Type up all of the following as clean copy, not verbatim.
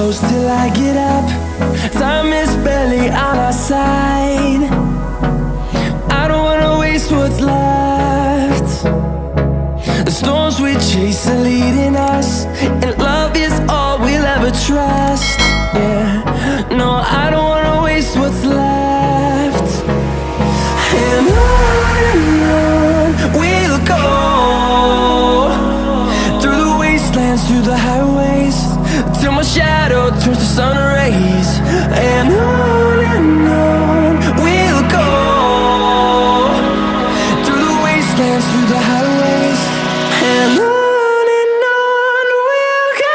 close till I get up. Time is barely on our side. I don't wanna waste what's left. The storms we chase are leading us, and love is all we'll ever trust. Yeah, no, I don't wanna waste what's left. And on we'll go, through the wastelands, through the highways, till my shadow turns to sun rays. And on we'll go, through the wastelands, through the highways, and on we'll go.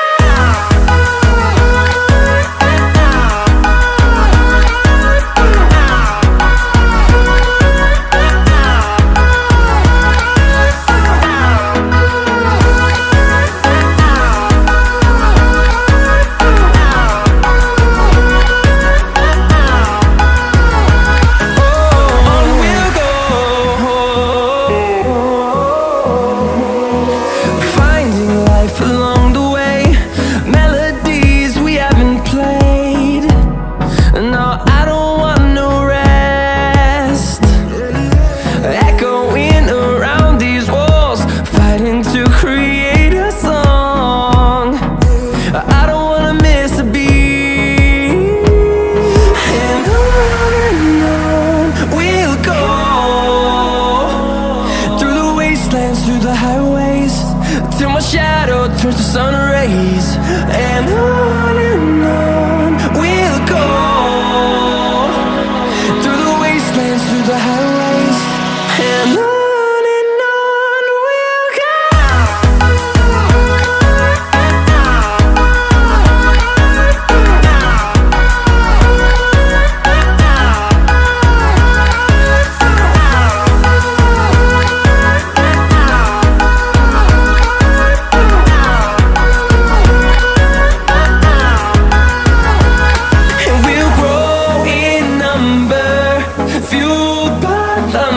Through the highways, till my shadow turns to sun rays. And on we'll go, through the wastelands, through the highways, and on we'll go.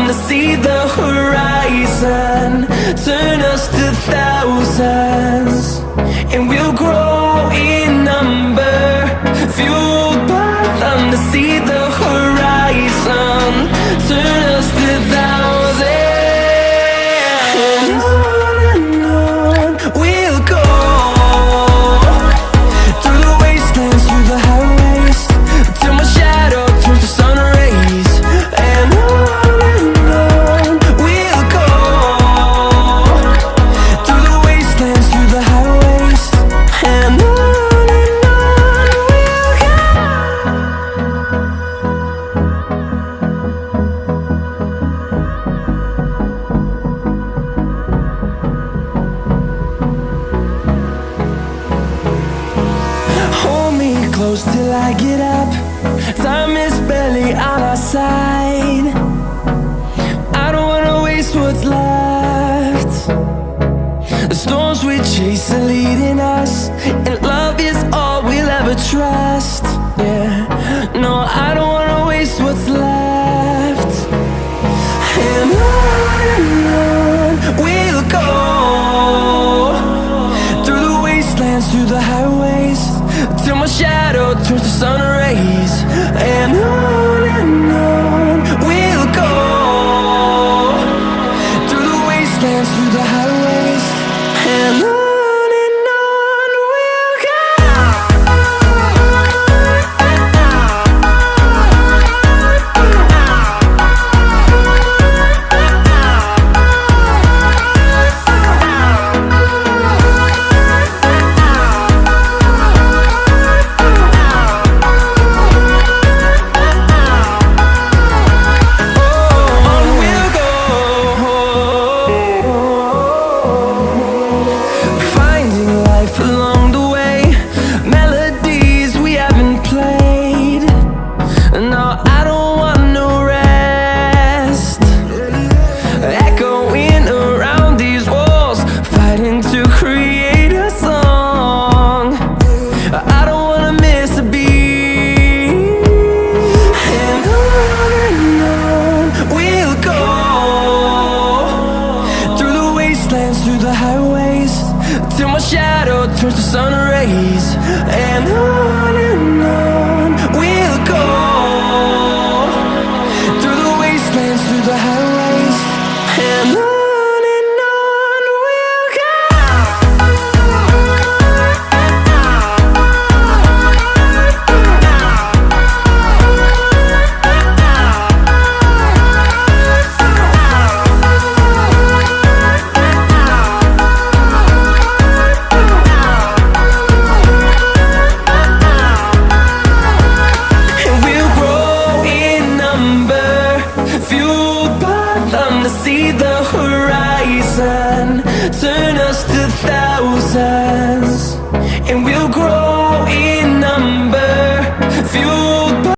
To see the horizon turn us to thousands, and we'll grow in number, fueled by them. To see the horizon turn us to thousands, and on we'll go, through the wastelands, through the highways, till my shadow turns to sun rays. And close till I get up. Time is barely on our side. I don't wanna waste what's left. The storms we chase are leading us,